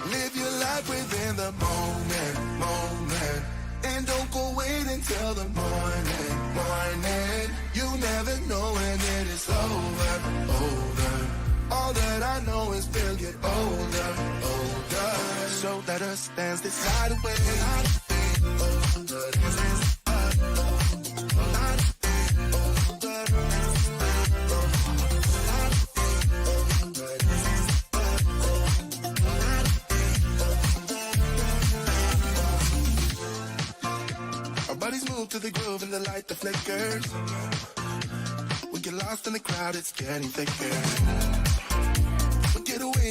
Live your life within the moment, moment. And don't go wait until the morning, morning. You never know when it is over, over. All that I know is we'll get older, older. So let us dance this night away. Our bodies move to the groove and the light that flickers. We get lost in the crowd, it's getting thicker.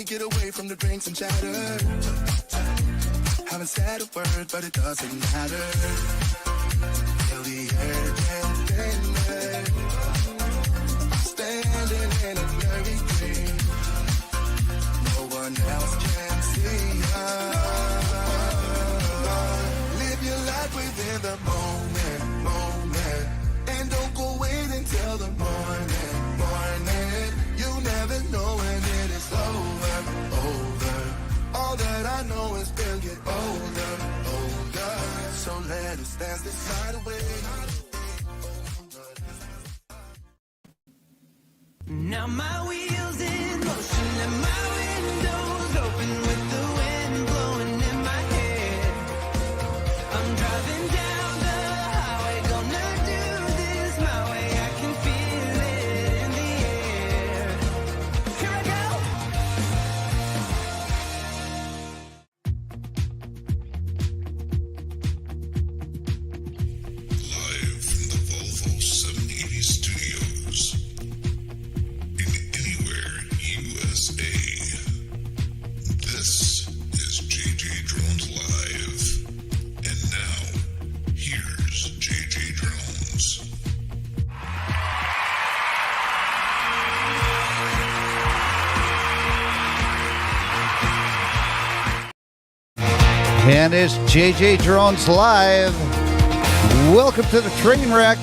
Get away from the drinks and chatter. Haven't said a word, but it doesn't matter. Feel the air getting thinner. Standing in a blurry dream. No one else can see us. Live your life within the moment, moment. And don't go wait until the morning, morning. You never know when it is over, over. All that I know is we'll get older, older. So let us dance this night away. Now my wheels in motion and my windows open with the wind blowing in my hair. I'm driving down the highway, gonna do this my way. I can feel it in the air. Here I go. Live from the Volvo 780 studios in anywhere USA. This is JJDrones Live. And now, here's JJDrones. And it's JJDrones Live. Welcome to the train wreck.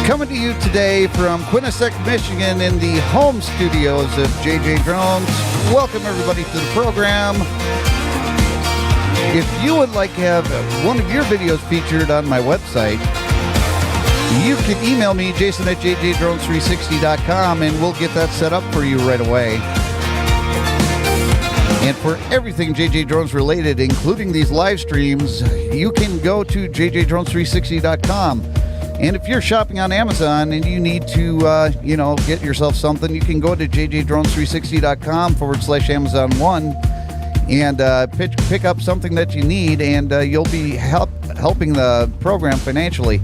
Coming to you today from Quinnipiac, Michigan in the home studios of JJDrones. Welcome everybody to the program. If you would like to have one of your videos featured on my website, you can email me, Jason at JJDrones360.com, and we'll get that set up for you right away. And for everything JJ Drones related, including these live streams, you can go to JJDrones360.com. And if you're shopping on Amazon and you need to, get yourself something, you can go to JJDrones360.com/Amazon1 and pick up something that you need, and you'll be helping the program financially.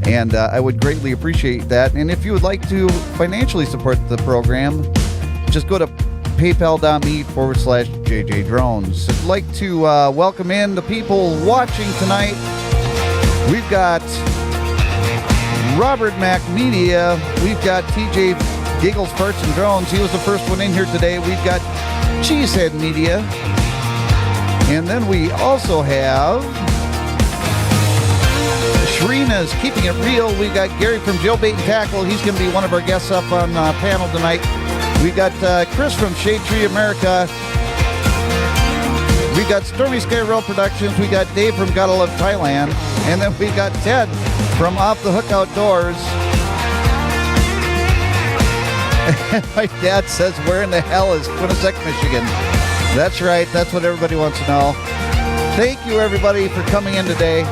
And I would greatly appreciate that. And if you would like to financially support the program, just go to paypal.me/JJDrones. I'd like to welcome in the people watching tonight. We've got Robert Mac Media. We've got TJ Giggles Farts and Drones. He was the first one in here today. We've got Cheesehead Media. And then we also have Shrina's Keeping It Real. We've got Gary from Jailbait and Tackle. He's going to be one of our guests up on panel tonight. We got Chris from Shade Tree America. We got Stormy Sky Rail Productions. We got Dave from Gotta Love Thailand. And then we got Ted from Off the Hook Outdoors. And my dad says, where in the hell is Quinnipiac, Michigan? That's right. That's what everybody wants to know. Thank you, everybody, for coming in today.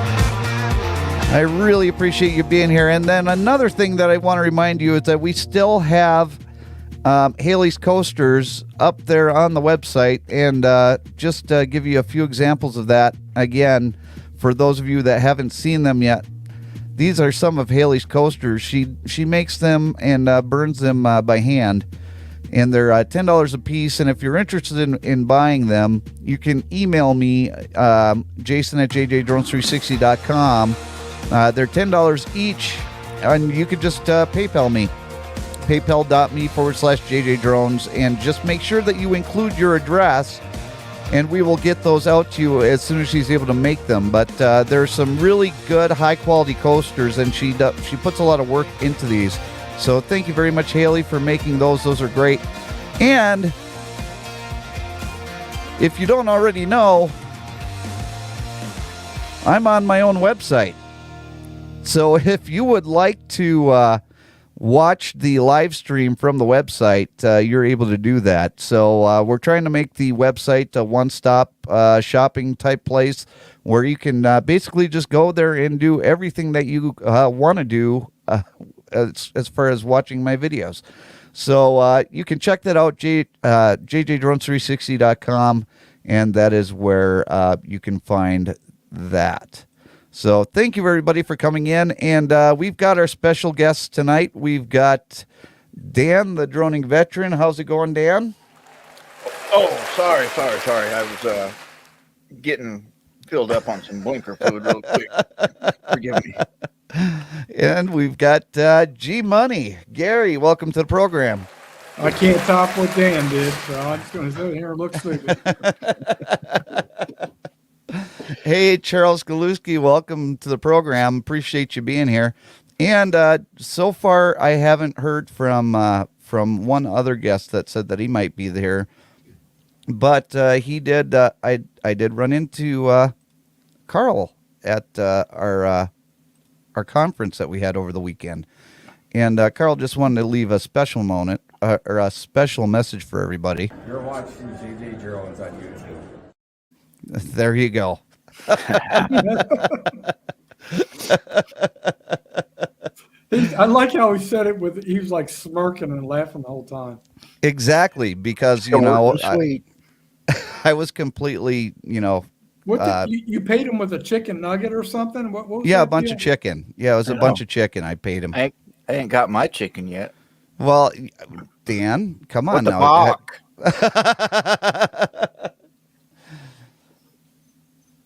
I really appreciate you being here. And then another thing that I want to remind you is that we still have Haley's coasters up there on the website, and just give you a few examples of that again for those of you that haven't seen them yet. These are some of Haley's coasters. She makes them and burns them by hand, and they're $10 a piece. And if you're interested in buying them, you can email me, Jason at JJDrones360.com. They're $10 each, and you could just PayPal me. paypal.me/JJDrones, and just make sure that you include your address, and we will get those out to you as soon as she's able to make them. But there's some really good high quality coasters, and she puts a lot of work into these. So thank you very much, Haley, for making those. Those are great. And if you don't already know, I'm on my own website. So if you would like to watch the live stream from the website, you're able to do that. So we're trying to make the website a one-stop shopping type place where you can basically just go there and do everything that you want to do as far as watching my videos. So you can check that out, JJDrones360.com, and that is where you can find that. So thank you, everybody, for coming in. And we've got our special guests tonight. We've got Dan, the droning veteran. How's it going, Dan? Oh, sorry. I was getting filled up on some blinker fluid real quick. Forgive me. And we've got G-Money. Gary, welcome to the program. I can't top what Dan did, so I'm just going to sit here and look stupid. Hey, Charles Galuski, welcome to the program. Appreciate you being here. And so far, I haven't heard from one other guest that said that he might be there, but he did. I did run into Carl at our conference that we had over the weekend, and Carl just wanted to leave a special moment or a special message for everybody. You're watching JJDrones on YouTube. There you go. I like how he said it he was like smirking and laughing the whole time. Exactly, because I was completely, What you paid him with a chicken nugget or something? What was yeah, that a bunch deal? of chicken. Yeah, it was a bunch of chicken. I paid him. I ain't got my chicken yet. Well, Dan, come on What the now. fuck?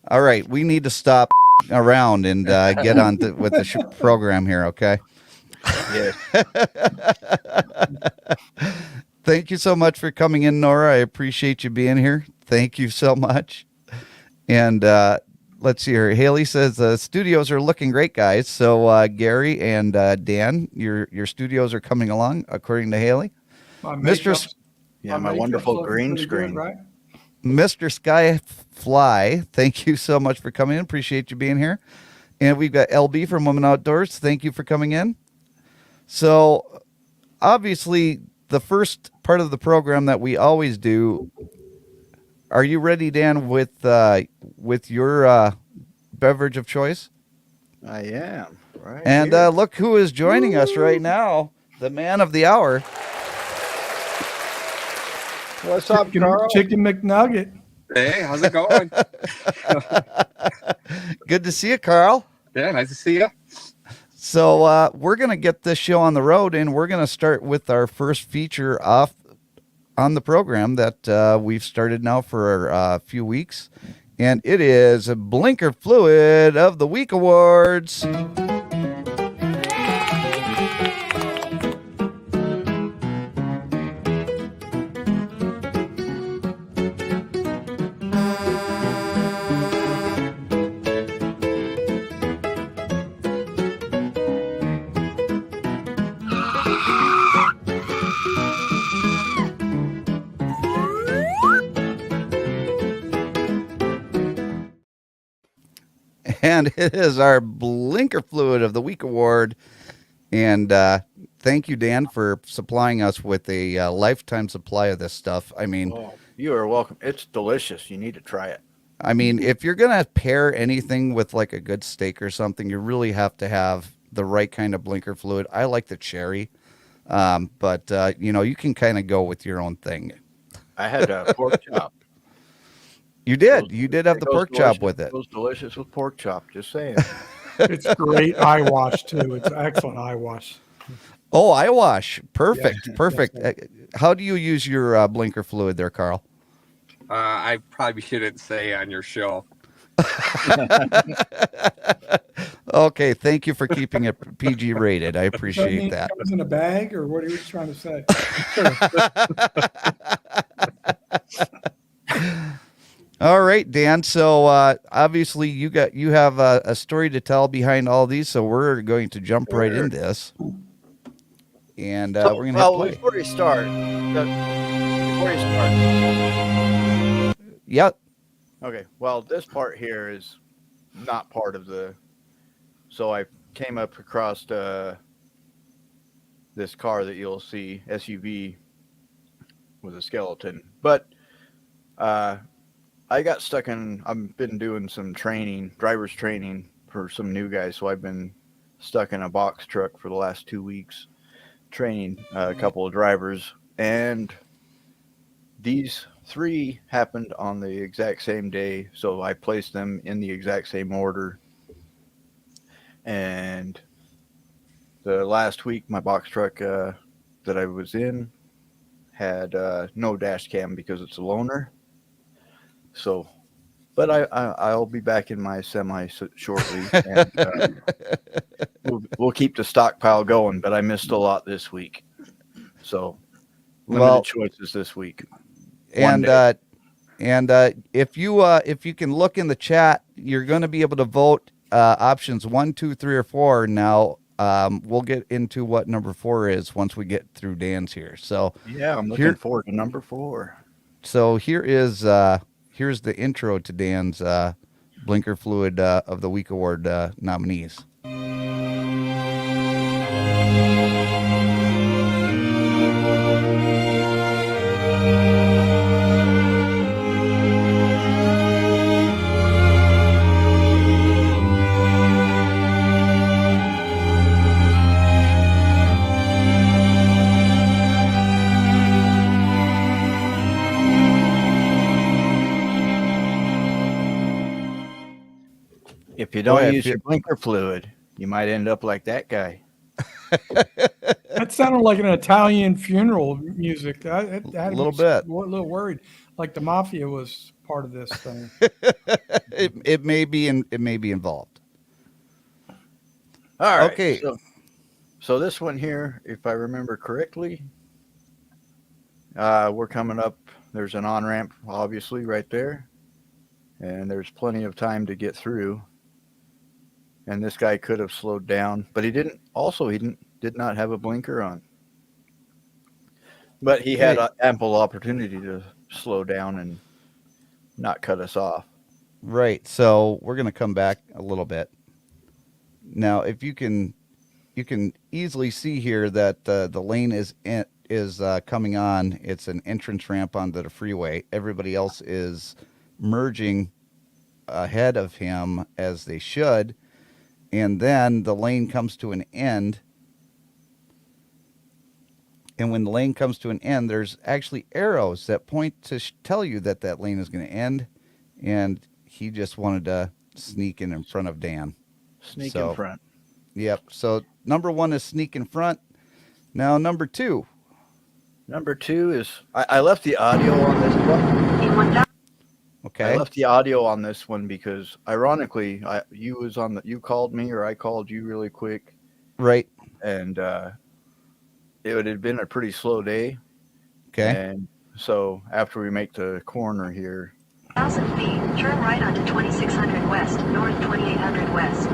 All right, we need to stop around and get on with the program here, okay? Yes. Thank you so much for coming in, Nora. I appreciate you being here. Thank you so much. And let's see here. Haley says studios are looking great, guys. So Gary and Dan, your studios are coming along, according to Haley. Mr. My wonderful green screen. Good, right? Mr. Skyfly, thank you so much for coming in. Appreciate you being here. And we've got LB from Women Outdoors. Thank you for coming in. So obviously, the first part of the program that we always do. Are you ready, Dan, with your beverage of choice? I am. Right. And here. look who is joining us right now, the man of the hour. What's up, Carl? Chicken McNugget. Hey, how's it going? Good to see you, Carl. Yeah, nice to see you. So we're going to get this show on the road, and we're going to start with our first feature off on the program that we've started now for a few weeks. And it is Blinker Fluid of the Week Awards. And it is our Blinker Fluid of the Week Award. And thank you, Dan, for supplying us with a lifetime supply of this stuff. I mean, You are welcome. It's delicious. You need to try it. I mean, if you're going to pair anything with like a good steak or something, you really have to have the right kind of Blinker Fluid. I like the cherry, but you can kind of go with your own thing. I had a pork chop. You did have the pork chop with it. It was delicious with pork chop. Just saying. It's great eye wash, too. It's excellent eye wash. Oh, eye wash. Perfect. Yeah. Perfect. Yes, How do you use your Blinker Fluid there, Carl? I probably shouldn't say on your show. Okay, thank you for keeping it PG rated. I appreciate that. Comes in a bag, or what are you trying to say? All right, Dan. So obviously you have a story to tell behind all these, so we're going to jump right in this, and we're going to play. Before you start, Yep. Okay. Well, this part here is not part of the. So I came up across this car that you'll see, SUV with a skeleton. But I got stuck in. I've been doing some training, driver's training for some new guys. So I've been stuck in a box truck for the last 2 weeks, training a couple of drivers, and these 3 happened on the exact same day. So I placed them in the exact same order. And the last week, my box truck that I was in had no dash cam because it's a loaner. So, but I'll be back in my semi shortly, and we'll keep the stockpile going. But I missed a lot this week, so limited choices this week. And if you can look in the chat, you're going to be able to vote options 1, 2, 3, or 4. Now we'll get into what number 4 is once we get through Dan's here. So yeah, I'm looking forward to number 4. So here's the intro to Dan's Blinker Fluid of the Week Award nominees. If you don't use your blinker fluid, you might end up like that guy. That sounded like an Italian funeral music. I had A little bit. A little worried, like the mafia was part of this thing. it may be involved. All right. Okay. So this one here, if I remember correctly, we're coming up. There's an on-ramp, obviously, right there. And there's plenty of time to get through. And this guy could have slowed down, but he didn't. Also, he did not have a blinker on. But he had ample opportunity to slow down and not cut us off. Right. So we're going to come back a little bit. Now, if you can easily see here that the lane is coming on. It's an entrance ramp onto the freeway. Everybody else is merging ahead of him as they should. And then the lane comes to an end. And when the lane comes to an end, there's actually arrows that point to tell you that that lane is going to end. And he just wanted to sneak in front of Dan. Sneak in front. Yep. So number 1 is sneak in front. Now number 2. Number 2 is I left the audio on this one. Okay. I left the audio on this one because, ironically, you called me or I called you really quick. Right. And it would have been a pretty slow day. Okay. And so after we make the corner here. 1,000 feet, turn right onto 2600 west, north 2800 west.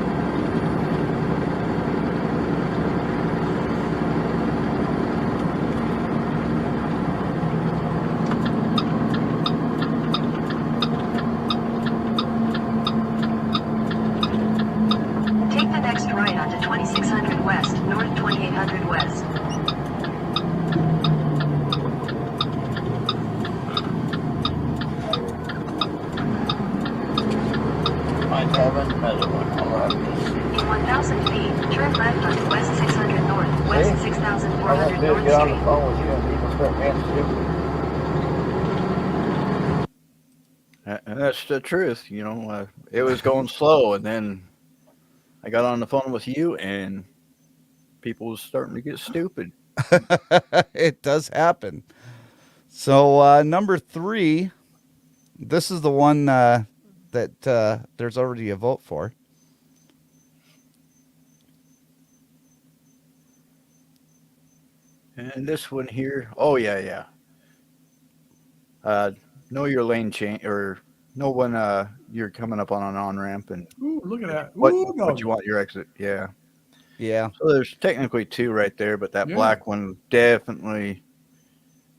Take the next right onto 2600 west, north 2800 west. Mine's having another one. In 1,000 feet, turn left onto west 600 north, west 6,400 north Get on the street. phone with you and people start being stupid. And that's the truth, it was going slow, and then I got on the phone with you, and people was starting to get stupid. It does happen. So number 3, this is the one that there's already a vote for. And this one here, oh yeah. Know your lane change, or know when you're coming up on an on-ramp, and Ooh, look at that. what Ooh, you want your exit. Yeah. Yeah. So there's technically 2 right there, but that black one definitely,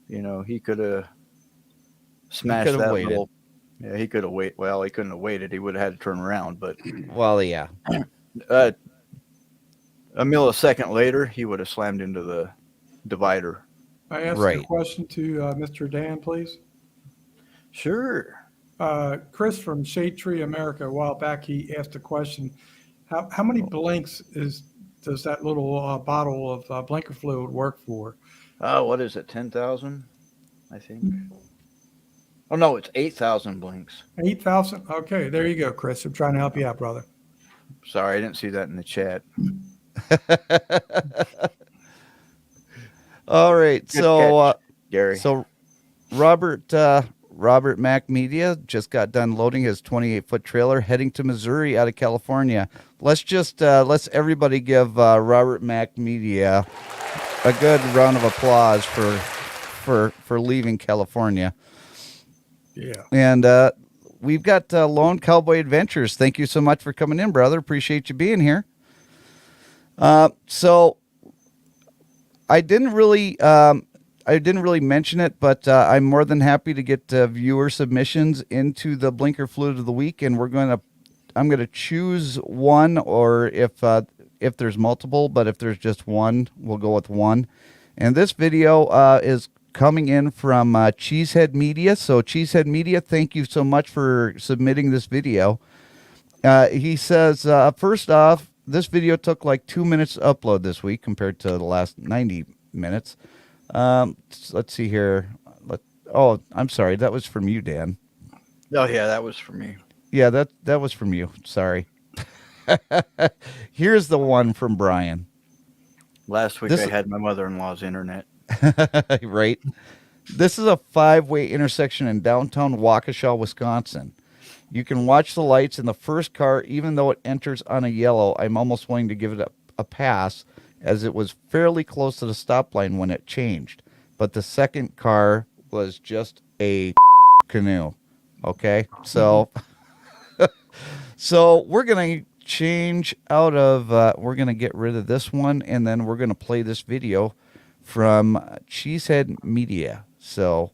he could have smashed that waited. little Yeah, he could have waited. Well, he couldn't have waited. He would have had to turn around. But Well, yeah. a millisecond later, he would have slammed into the divider. I asked Right. a question to Mr. Dan, please. Sure. Chris from Shade Tree America, a while back, he asked a question. How many blinks does that little bottle of blinker fluid work for? What is it? 10,000, I think. Oh no, it's 8,000 blinks. 8,000? Okay, there you go, Chris. I'm trying to help you out, brother. Sorry, I didn't see that in the chat. All right. Good So, catch, Gary. so Robert Mack Media just got done loading his 28-foot trailer heading to Missouri out of California. Let's everybody give Robert Mack Media a good round of applause for leaving California. Yeah. And we've got Lone Cowboy Adventures. Thank you so much for coming in, brother. Appreciate you being here. So I didn't really mention it, but I'm more than happy to get viewer submissions into the Blinker Fluid of the Week, and I'm gonna choose one, or if there's multiple, but if there's just one, we'll go with one. And this video is coming in from Cheesehead Media. So Cheesehead Media, thank you so much for submitting this video. He says, first off, this video took like 2 minutes to upload this week compared to the last 90 minutes. Let's see here. Oh, I'm sorry. That was from you, Dan. Oh yeah, that was for me. Yeah, that was from you. Sorry. Here's the one from Brian. Last week I had my mother-in-law's internet. Right. This is a 5-way intersection in downtown Waukesha, Wisconsin. You can watch the lights in the first car, even though it enters on a yellow. I'm almost willing to give it a pass, as it was fairly close to the stop line when it changed. But the second car was just a canoe. Okay, so so we're gonna change out of. We're gonna get rid of this one, and then we're gonna play this video from Cheesehead Media. So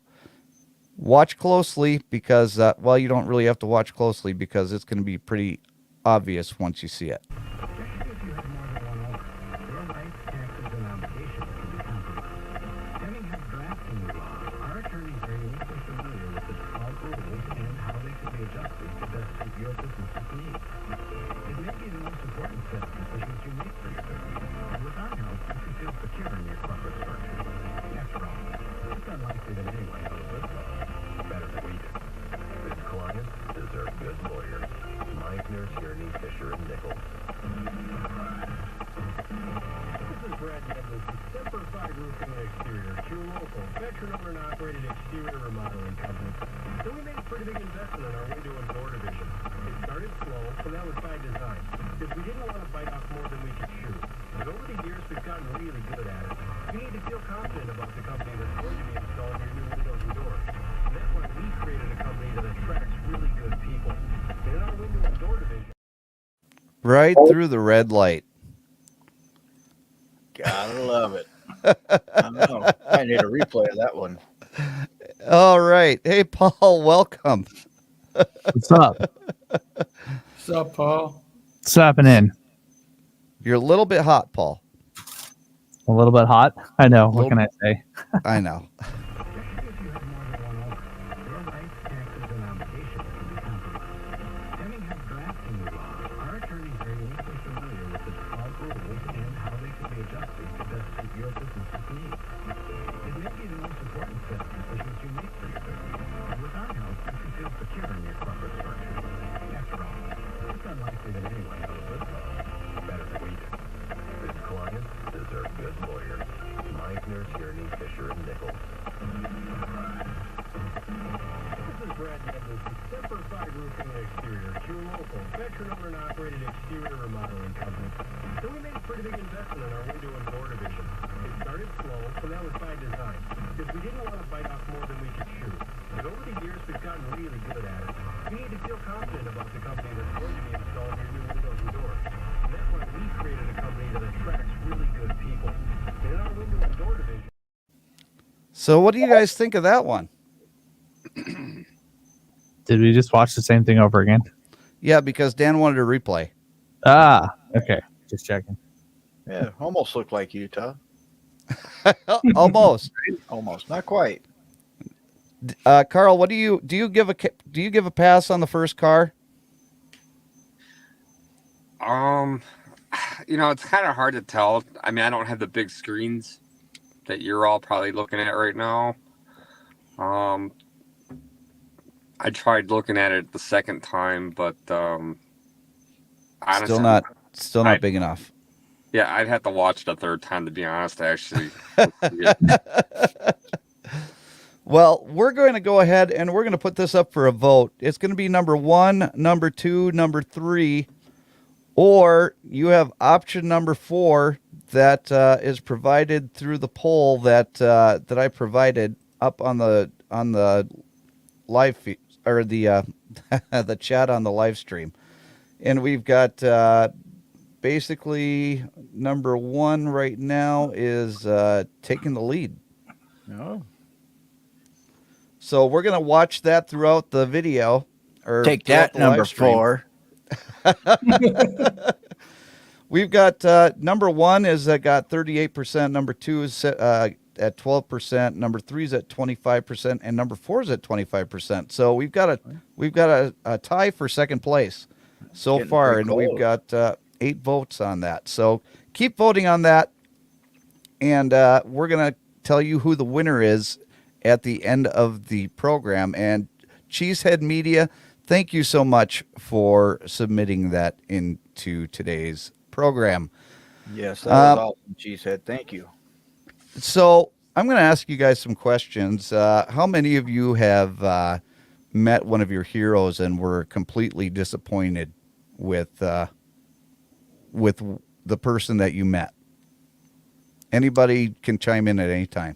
watch closely, because well, you don't really have to watch closely, because it's going to be pretty obvious once you see it. Right through the red light. Gotta love it. I know. I need a replay of that one. All right. Hey, Paul, welcome. What's up? What's up, Paul? What's happening? You're a little bit hot, Paul. A little bit hot? I know. What can I say? I know. So what do you guys think of that one? Did we just watch the same thing over again? Yeah, because Dan wanted a replay. Ah, okay. Just checking. Yeah, almost looked like Utah. Almost. Almost, not quite. Carl, what do you give a pass on the first car? It's kind of hard to tell. I mean, I don't have the big screens that you're all probably looking at right now. I tried looking at it the second time, but honestly, still not big enough. Yeah, I'd have to watch the third time to be honest. Actually, well, we're going to go ahead and we're going to put this up for a vote. It's going to be number 1, number 2, number 3, or you have option number 4 that is provided through the poll that I provided up on the live feed, or the the chat on the live stream, and we've got basically number 1 right now is taking the lead. Oh. So we're gonna watch that throughout the video. Or take that, number 4. We've got number 1 is got 38%. Number 2 is at 12%. Number 3 is at 25%, and number 4 is at 25%. So we've got a tie for second place so far, and we've got 8 votes on that. So keep voting on that, and we're gonna tell you who the winner is at the end of the program. And Cheesehead Media, thank you so much for submitting that into today's program. Yes, that was awesome, Cheesehead. Thank you. So I'm going to ask you guys some questions. How many of you have met one of your heroes and were completely disappointed with the person that you met? Anybody can chime in at any time.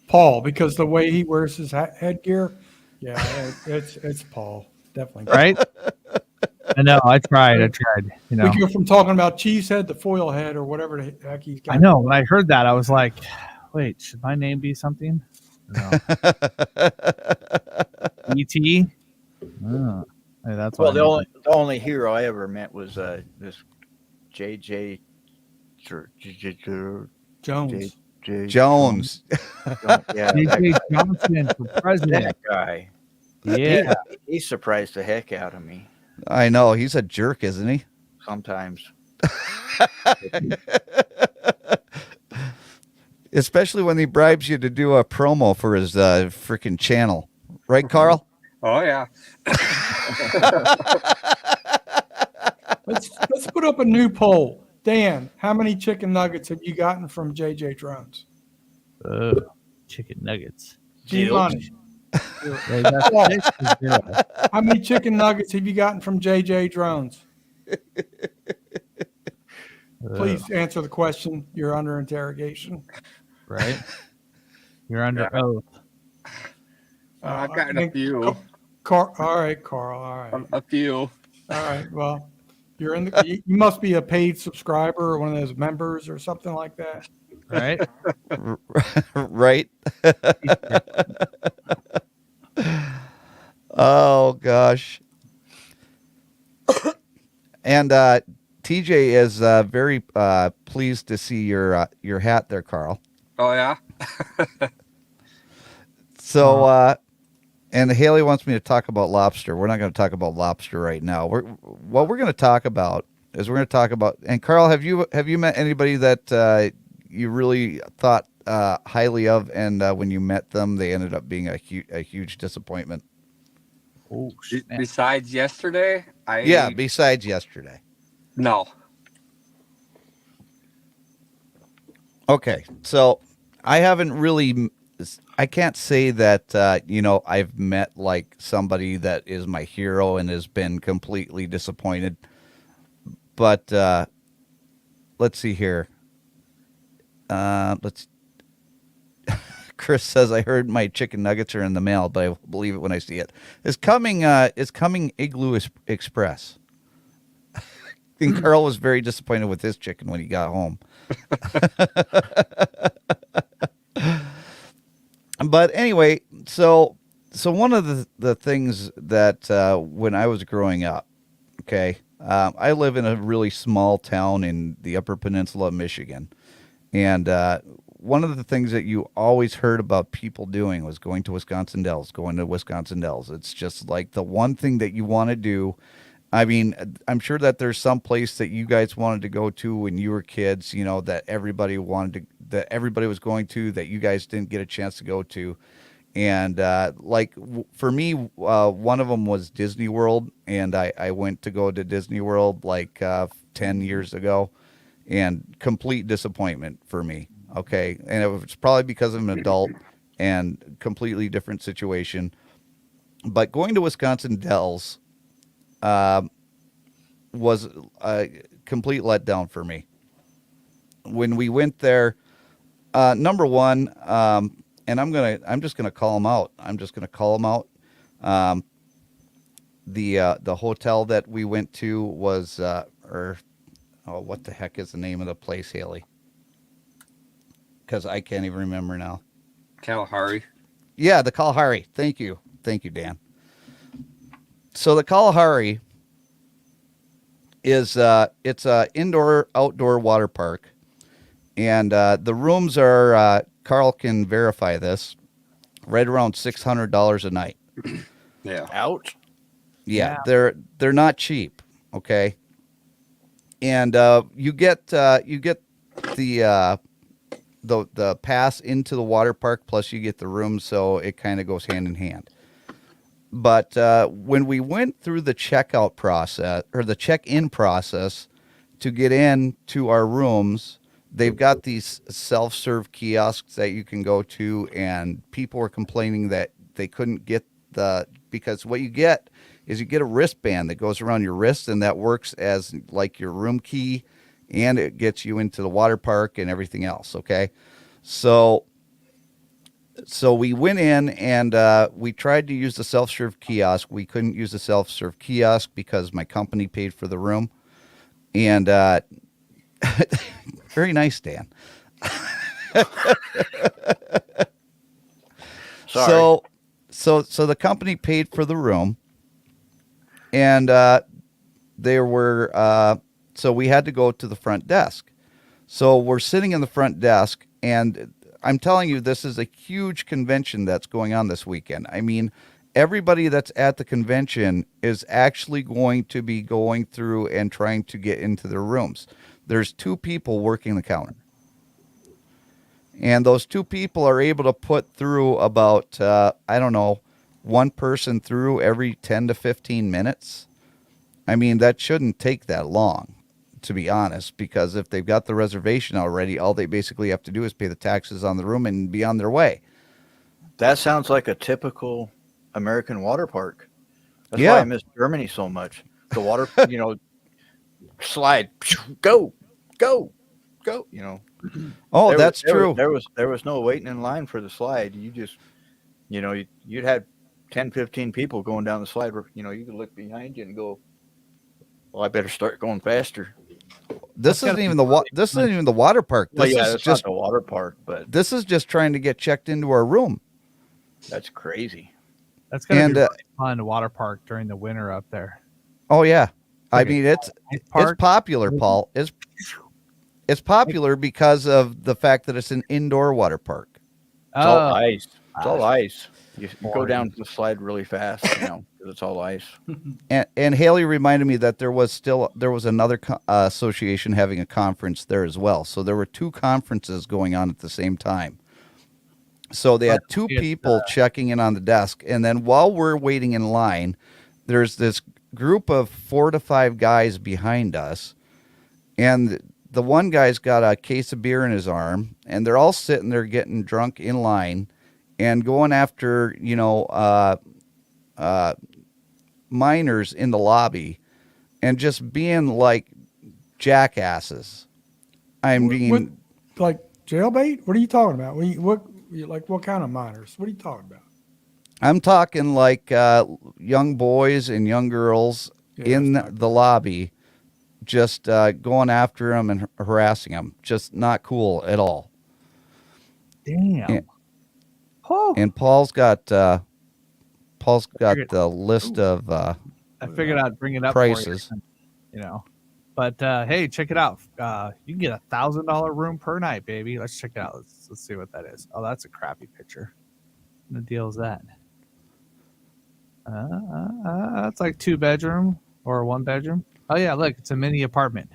Paul, because the way he wears his headgear, yeah, it's Paul, definitely. Right? I know. I tried. You know, We go from talking about Cheesehead to Foil Head or whatever the heck he's got. I know. When I heard that, I was like, "Wait, should my name be something?" No. E.T. Oh, hey, that's Well, what the only hero I ever met was this JJ Jones. Jones. Yeah, JJ Johnson for president. that guy. Yeah. He surprised the heck out of me I know. He's a jerk, isn't he? sometimes. Especially when he bribes you to do a promo for his freaking channel. Right, Carl? oh yeah. Let's put up a new poll. Dan, how many chicken nuggets have you gotten from JJDrones? Chicken nuggets. Money. Hey, that's 0. How many chicken nuggets have you gotten from JJDrones? Please answer the question. You're under interrogation. Right? You're under oath. I've gotten a few. All right, Carl. All right. A few. All right. Well, you're in the. You must be a paid subscriber or one of those members or something like that. Right? Right. Oh gosh. And TJ is very pleased to see your hat there, Carl. Oh yeah. So and Haley wants me to talk about lobster. We're not going to talk about lobster right now. What we're going to talk about is and Carl, have you met anybody that you really thought highly of, and when you met them they ended up being a huge disappointment? Oh, Besides yesterday, besides yesterday. No. Okay, so I haven't really. I can't say that I've met like somebody that is my hero and has been completely disappointed. But let's see here. Chris says, I heard my chicken nuggets are in the mail, but I will believe it when I see it. It's coming Igloo Express. I think Carl was very disappointed with his chicken when he got home. But anyway, so So one of the things that when I was growing up, okay, I live in a really small town in the Upper Peninsula of Michigan, and one of the things that you always heard about people doing was going to Wisconsin Dells, going to Wisconsin Dells. It's just like the one thing that you want to do. I mean, I'm sure that there's some place that you guys wanted to go to when you were kids, you know, that everybody that everybody was going to, that you guys didn't get a chance to go to. And for me, one of them was Disney World, and I went to go to Disney World like 10 years ago, and complete disappointment for me. Okay, and it was probably because I'm an adult and completely different situation. But going to Wisconsin Dells was a complete letdown for me. When we went there, number one, and I'm just gonna call them out. I'm just gonna call them out. The hotel that we went to was what the heck is the name of the place, Haley? Because I can't even remember now. Kalahari. Yeah, the Kalahari. Thank you, Dan. So the Kalahari is it's a indoor outdoor water park, and the rooms are Carl can verify this, right around $600 a night. Yeah. Ouch. Yeah, they're not cheap. Okay, and you get the pass into the water park, plus you get the room, so it kind of goes hand in hand. But when we went through the checkout process or the check-in process to get in to our rooms, they've got these self-serve kiosks that you can go to, and people were complaining that they couldn't get because what you get is you get a wristband that goes around your wrist, and that works as like your room key, and it gets you into the water park and everything else. Okay. So we went in and we tried to use the self-serve kiosk. We couldn't use the self-serve kiosk because my company paid for the room. And very nice, Dan. Sorry. So the company paid for the room, and there were so we had to go to the front desk. So we're sitting in the front desk, and I'm telling you, this is a huge convention that's going on this weekend. I mean, everybody that's at the convention is actually going to be going through and trying to get into their rooms. There's 2 people working the counter. And those 2 people are able to put through about, I don't know, 1 person through every 10 to 15 minutes. I mean, that shouldn't take that long, to be honest, because if they've got the reservation already, all they basically have to do is pay the taxes on the room and be on their way. That sounds like a typical American water park. That's Yeah. why I miss Germany so much. The water, slide, go, Oh, that's true. There was no waiting in line for the slide. You just, you'd had 10, 15 people going down the slide. You could look behind you and go, well, I better start going faster. This isn't even the water park. Well, This yeah, is that's just not the water park, but this is just trying to get checked into our room. that's crazy. That's gonna And be really fun to water park during the winter up there. oh yeah, I Okay. mean it's Park. popular, Paul. It's popular because of the fact that it's an indoor water park. It's all Oh, ice. It's all ice. You go Boring. down the slide really fast, because it's all ice. And Haley reminded me that there was another association having a conference there as well. So there were 2 conferences going on at the same time. So they had 2 people checking in on the desk, and then while we're waiting in line, there's this group of 4 to 5 guys behind us, and the one guy's got a case of beer in his arm, and they're all sitting there getting drunk in line and going after minors in the lobby and just being like jackasses. I mean, Like jailbait? What are you talking about? What kind of minors? What are you talking about? I'm talking like young boys and young girls in the lobby, just going after them and harassing them. Just not cool at all. damn. And Paul's got Paul's got figured- the list of I figured I'd bring it up prices. for you. But hey, check it out. You can get $1,000 room per night, baby. Let's check it out. Let's see what that is. Oh, that's a crappy picture. What the deal is that? It's like 2-bedroom or 1-bedroom. Oh yeah, look, it's a mini apartment.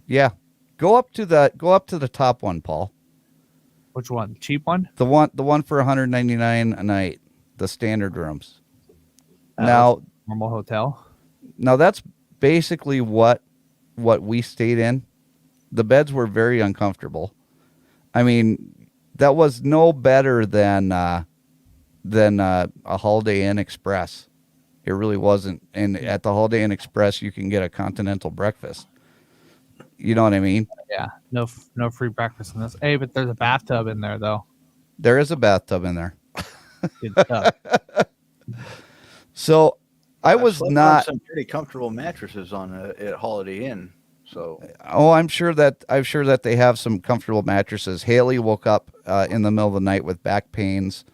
Yeah. Go up to the top one, Paul. Which one? Cheap one? The one for $199 a night, the standard rooms. Now, normal hotel. Now that's basically what we stayed in. The beds were very uncomfortable. I mean, that was no better than a Holiday Inn Express. It really wasn't. And at the Holiday Inn Express, you can get a continental breakfast. You know what I mean? Yeah, no free breakfast in this. Hey, but there's a bathtub in there though. There is a bathtub in there. Good stuff. So I was slept on not. some pretty comfortable mattresses at Holiday Inn. So Oh, I'm sure that they have some comfortable mattresses. Haley woke up in the middle of the night with back pains.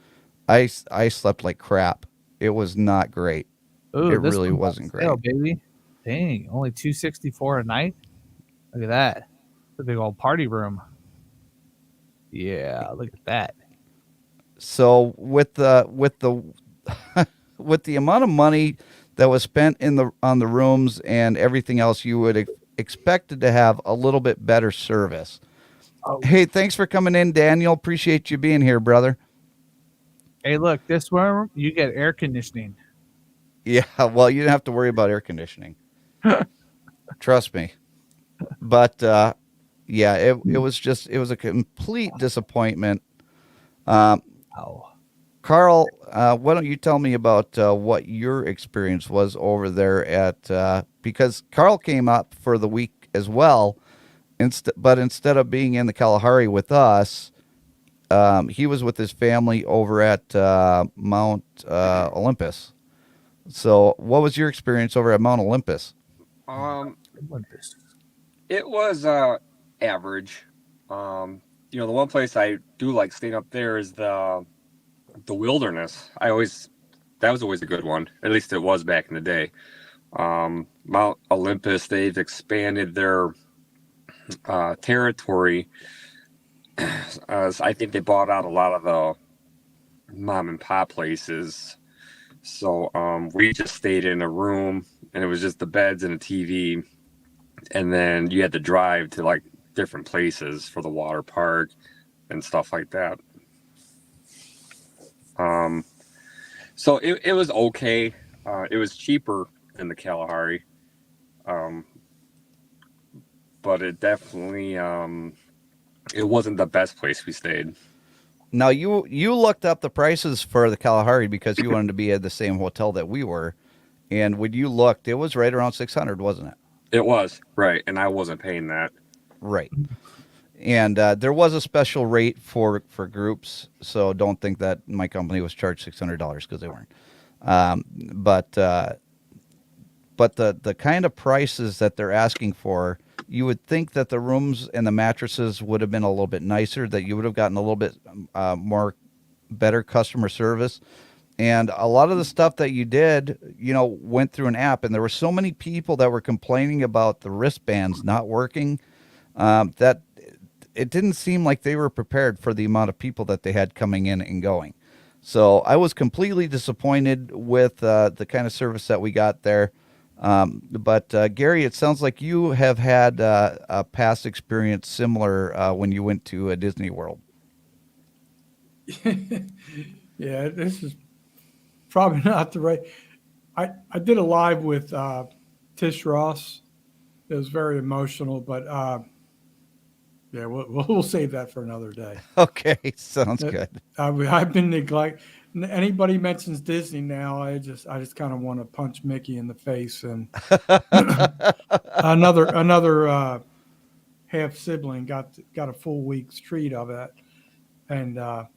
I slept like crap. It was not great. Ooh, It this really one's on wasn't great. sale, baby. Dang, only $264 a night. Look at that. The big old party room. Yeah, look at that. So with the with the amount of money that was spent on the rooms and everything else, you would expected to have a little bit better service. Oh. Hey, thanks for coming in, Daniel. Appreciate you being here, brother. Hey, look, this one you get air conditioning. Yeah, well, you didn't have to worry about air conditioning. Trust me. But yeah, it was a complete disappointment. Oh. Carl, why don't you tell me about what your experience was over there at because Carl came up for the week as well, but instead of being in the Kalahari with us, he was with his family over at Mount Olympus. So, what was your experience over at Mount Olympus? It was average. The one place I do like staying up there is the wilderness. That was always a good one. At least it was back in the day. Mount Olympus, they've expanded their territory. I think they bought out a lot of the mom and pop places. So we just stayed in a room, and it was just the beds and a TV. And then you had to drive to like different places for the water park and stuff like that. So it was okay. It was cheaper than the Kalahari. But it definitely it wasn't the best place we stayed. Now you looked up the prices for the Kalahari because you wanted to be at the same hotel that we were, and when you looked, it was right around 600, wasn't it? It was, right, and I wasn't paying that. Right. And there was a special rate for groups, so don't think that my company was charged $600 because they weren't. But the kind of prices that they're asking for, you would think that the rooms and the mattresses would have been a little bit nicer, that you would have gotten a little bit more better customer service. And a lot of the stuff that you did, went through an app, and there were so many people that were complaining about the wristbands not working that it didn't seem like they were prepared for the amount of people that they had coming in and going. So I was completely disappointed with the kind of service that we got there. But Gary, it sounds like you have had a past experience similar when you went to Disney World. Yeah, this is probably not the right. I did a live with Tish Ross. It was very emotional, but yeah, we'll save that for another day. Okay, sounds good. I've been neglected. Anybody mentions Disney now, I just kind of want to punch Mickey in the face. And another half sibling got a full week's treat of it, and I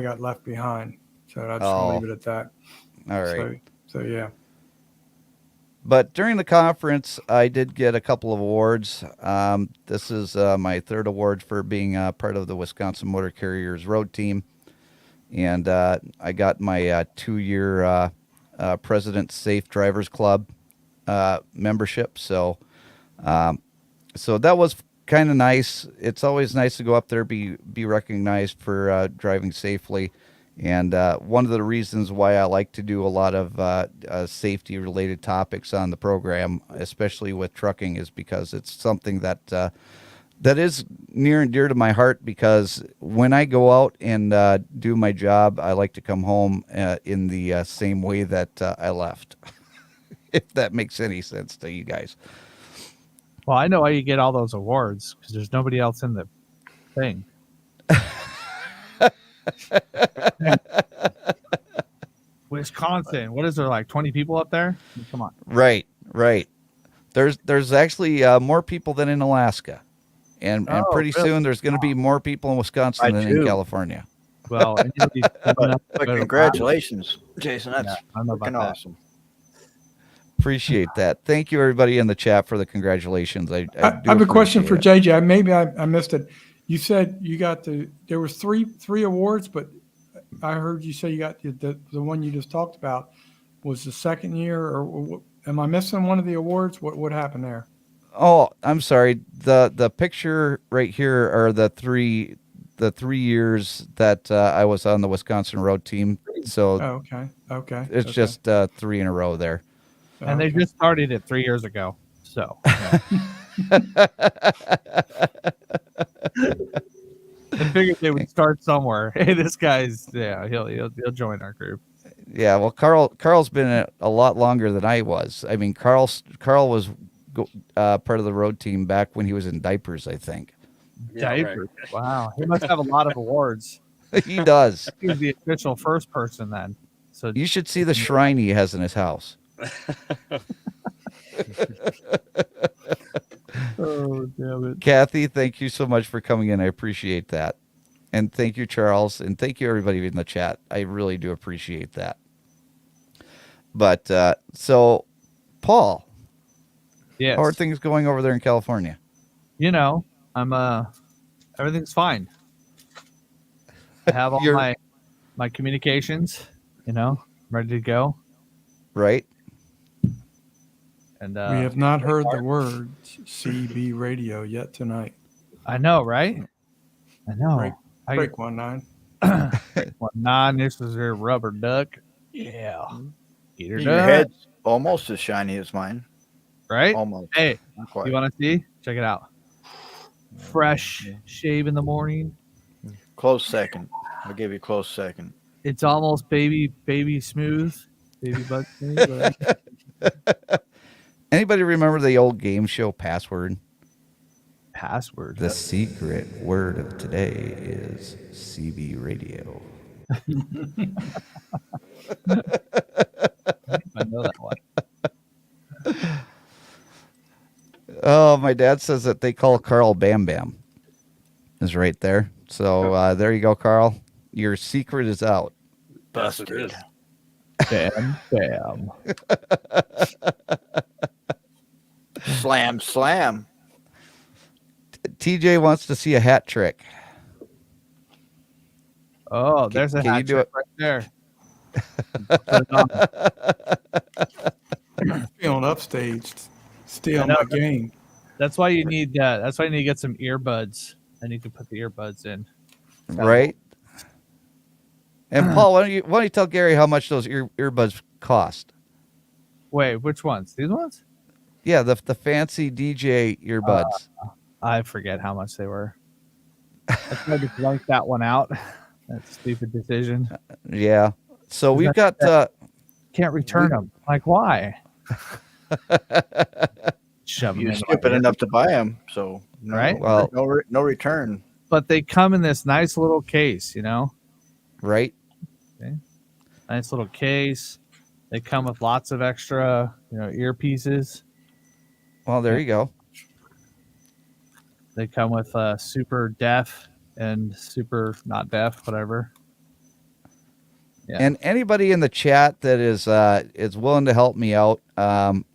got left behind. So I just leave it at that. All right. So yeah. But during the conference, I did get a couple of awards. This is my third award for being part of the Wisconsin Motor Carriers road team. And I got my 2-year President's Safe Drivers Club membership. So so that was kind of nice. It's always nice to go up there, be recognized for driving safely. And one of the reasons why I like to do a lot of safety related topics on the program, especially with trucking, is because it's something that that is near and dear to my heart, because when I go out and do my job, I like to come home in the same way that I left, if that makes any sense to you guys. Well, I know why you get all those awards, because there's nobody else in the thing. Wisconsin, what is there, like 20 people up there? Come on. Right. There's actually more people than in Alaska, and pretty really? soon there's going to be more people in Wisconsin than in California. Well, anybody's coming up But to- congratulations, Jason. That's Yeah, I don't know about freaking that. awesome. Appreciate that. Thank you, everybody in the chat, for the congratulations. I I do have a question for appreciate JJ. Maybe I missed it. You said you got there was three awards, but I heard you say you got the one you just talked about was the second year, or am I missing one of the awards? What happened there? Oh, I'm sorry. The picture right here are the three years that I was on the Wisconsin road team. So Oh, okay. it's okay. just 3 in a row there. And they Okay. just started it 3 years ago. So I figured they would start somewhere. Hey, this guy's he'll join our group. Yeah, well, Carl's been a lot longer than I was. I mean, Carl was part of the road team back when he was in diapers, I think. Yeah, right. Diapers. Wow, he must have a lot of awards. He does. He's the official first person then. So You should see the shrine he has in his house. oh damn it. Kathy, thank you so much for coming in. I appreciate that. And thank you, Charles. And thank you, everybody in the chat. I really do appreciate that. But so, Paul, Yes. how are things going over there in California? You know, I'm everything's fine. I have all You're- my communications, ready to go. Right? And We have not heard the words CB radio yet tonight. I know, right? I know. Break. Break 19. Well, this is your rubber duck. Yeah. Eater Your duck. head's almost as shiny as mine. Right? Almost. Hey, Not quite. you want to see? Check it out. Fresh shave in the morning. Close second. I'll give you a close second. It's almost baby smooth. Baby butt smooth. whatever. Anybody remember the old game show Password? Password. The secret word of today is CB radio. I know that one. Oh, my dad says that they call Carl Bam Bam. Is right there. So there you go, Carl. Your secret is out. Yes, it is. Bam, bam. Slam, slam. TJ wants to see a hat trick. Oh, there's a can you hat do trick it? right there. Put it on. Feeling upstaged. Steal I know. my game. That's why you need. That's why you need to get some earbuds, and you can put the earbuds in. Right? And Paul, why don't you tell Gary how much those earbuds cost? Wait, which ones? These ones? Yeah, the fancy DJ earbuds. I forget how much they were. I tried to blank that one out. That's a stupid decision. Yeah. So we've got Can't return them. Like, why? Shove them You're in stupid my ear. enough to buy them, so no, Right? Well- no return. But they come in this nice little case, right? Nice little case. They come with lots of extra, earpieces. Well, there you go. They come with super deaf and super not deaf, whatever. Yeah. And anybody in the chat that is willing to help me out, on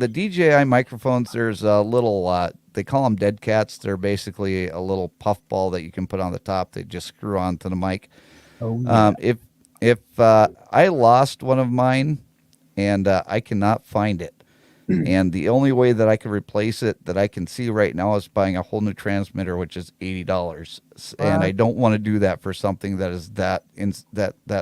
the DJI microphones, there's a little, they call them dead cats. They're basically a little puff ball that you can put on the top. They just screw onto the mic. Oh, yeah. if I lost one of mine and I cannot find it, and the only way that I can replace it that I can see right now is buying a whole new transmitter, which is $80, and I don't want to do that for something that is that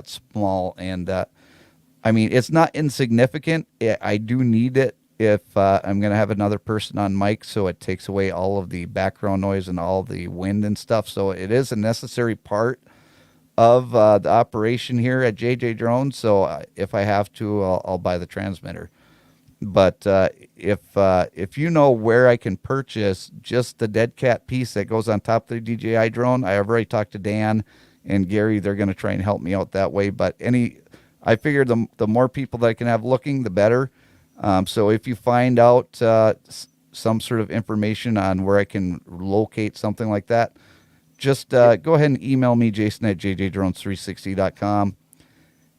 small. And I mean, it's not insignificant. I do need it if I'm going to have another person on mic, so it takes away all of the background noise and all the wind and stuff. So it is a necessary part of the operation here at JJDrones. So if I have to, I'll buy the transmitter. But if you know where I can purchase just the dead cat piece that goes on top of the DJI drone, I have already talked to Dan and Gary. They're going to try and help me out that way. But I figure the more people that I can have looking, the better. So if you find out some sort of information on where I can locate something like that, just go ahead and email me, Jason at jjdrones360.com,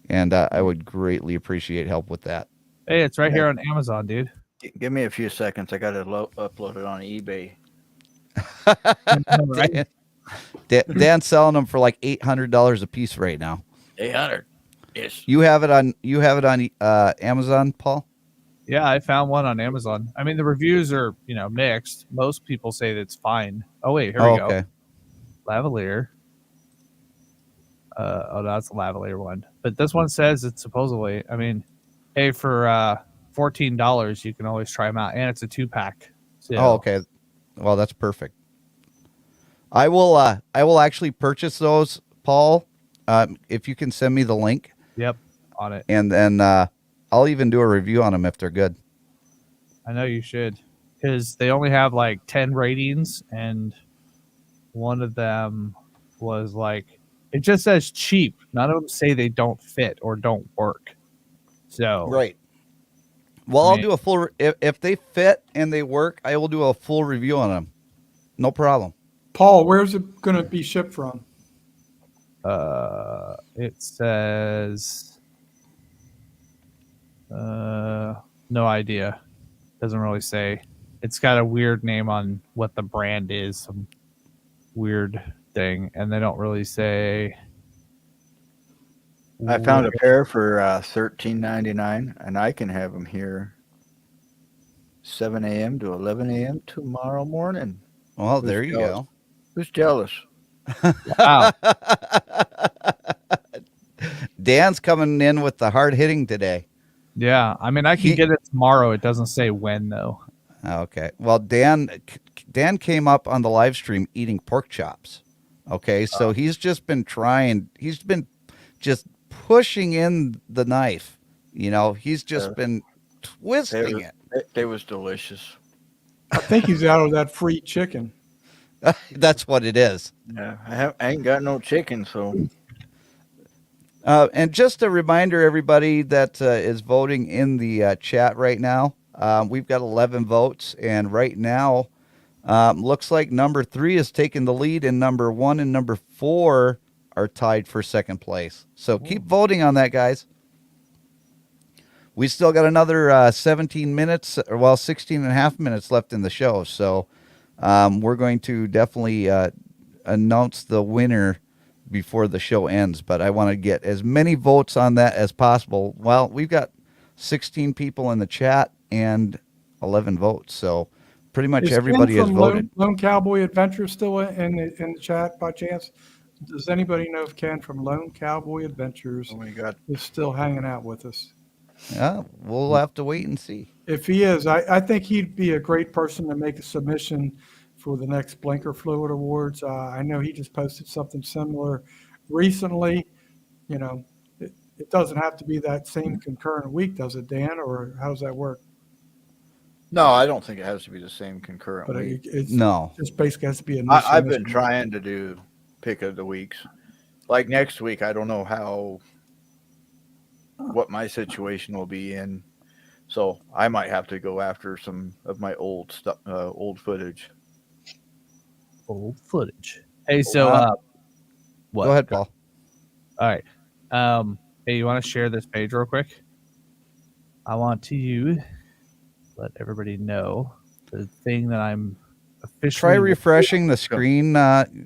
and I would greatly appreciate help with that. Hey, it's right here on Amazon, dude. Give me a few seconds. I got to upload it on eBay. Dan's selling them for like $800 a piece right now. 800. Yes. You have it on Amazon, Paul? Yeah, I found one on Amazon. I mean, the reviews are, mixed. Most people say that it's fine. Oh, wait, here we go. Okay. Lavalier. That's the lavalier one. But this one says it's supposedly, hey, for $14, you can always try them out. And it's a 2-pack. So, okay. Well, that's perfect. I will actually purchase those, Paul, if you can send me the link. Yep, on it. And then I'll even do a review on them if they're good. I know you should, because they only have like 10 ratings, and one of them was like, it just says cheap. None of them say they don't fit or don't work. So right. Well, I'll do a full if they fit and they work, I will do a full review on them. No problem. Paul, where's it going to be shipped from? It says no idea. Doesn't really say. It's got a weird name on what the brand is, some weird thing, and they don't really say. I found a pair for $13.99, and I can have them here 7 a.m. to 11 a.m. tomorrow morning. Well, there you go. Who's jealous? Wow. Dan's coming in with the hard hitting today. Yeah, I can get it tomorrow. It doesn't say when, though. Okay. Well, Dan came up on the live stream eating pork chops. Okay, so he's just been trying. He's been just pushing in the knife. He's just been twisting it. It was delicious. I think he's out of that free chicken. That's what it is. Yeah, I ain't got no chicken, so. And just a reminder, everybody that is voting in the chat right now, we've got 11 votes, and right now, looks like number 3 is taking the lead, and number 1 and number 4 are tied for second place. So keep voting on that, guys. We still got another 17 minutes, 16 and a half minutes left in the show. So we're going to definitely announce the winner before the show ends. But I want to get as many votes on that as possible. Well, we've got 16 people in the chat and 11 votes. So pretty much everybody has voted. Lone Cowboy Adventure still in the chat by chance? Does anybody know if Ken from Lone Cowboy Adventures is still hanging out with us? Yeah, we'll have to wait and see. If he is, I think he'd be a great person to make a submission for the next Blinker Fluid Awards. I know he just posted something similar recently. It doesn't have to be that same concurrent week, does it, Dan? Or how does that work? No, I don't think it has to be the same concurrent week. It's no. Just basically has to be a new I've been trying to do pick of the weeks. Like next week, I don't know what my situation will be in. So I might have to go after some of my old stuff, old footage. Old footage. Hey, so what? Go ahead, Paul. All right. Hey, you want to share this page real quick? I want to let everybody know the thing that I'm officially. Try refreshing the screen,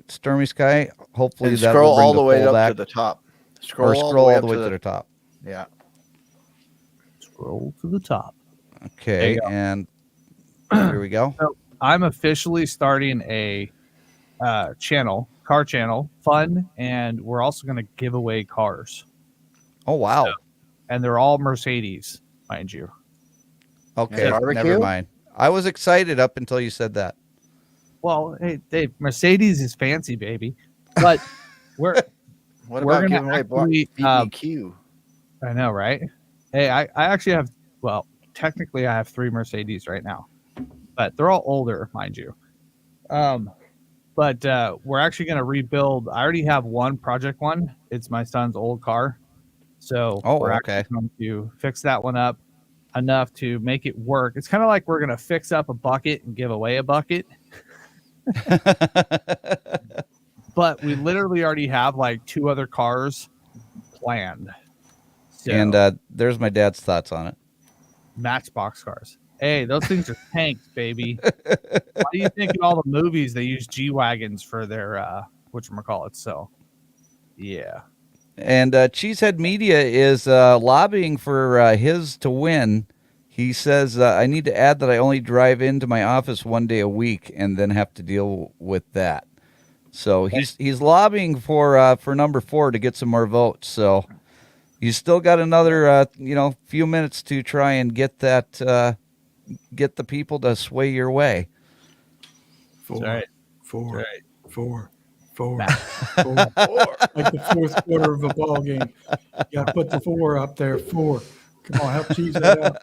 Stormy Sky. Hopefully and that scroll will bring all the way up back to the top. Scroll, scroll all up the way to the top. Yeah. Scroll to the top. Okay, you go. and here we go. So I'm officially starting a car channel, fun, and we're also going to give away cars. Oh wow. And they're all Mercedes, mind you. Okay, Barbecue? never mind. I was excited up until you said that. Well, hey, Dave, Mercedes is fancy, baby. But What we're about gonna giving away actually, BBQ? I know, right? Hey, I actually have, well, technically I have 3 Mercedes right now, but they're all older, mind you. But we're actually going to rebuild. I already have one project one. It's my son's old car. So we're actually going to fix that one up enough to make it work. It's kind of like we're going to fix up a bucket and give away a bucket. But we literally already have like 2 other cars planned. So, And there's my dad's thoughts on it. Matchbox cars. Hey, those things are tanks, baby. Why do you think in all the movies they use G-Wagons for their whatchamacallit? So, yeah. And Cheesehead Media is lobbying for his to win. He says, I need to add that I only drive into my office 1 day a week and then have to deal with that. So he's lobbying for number 4 to get some more votes. So you still got another few minutes to try and get that get the people to sway your way. 4, Right. 4, Right. 4, 4, 4. Like the fourth quarter of a ball game. You got to put the 4 up there. 4. Come on, help cheese that out.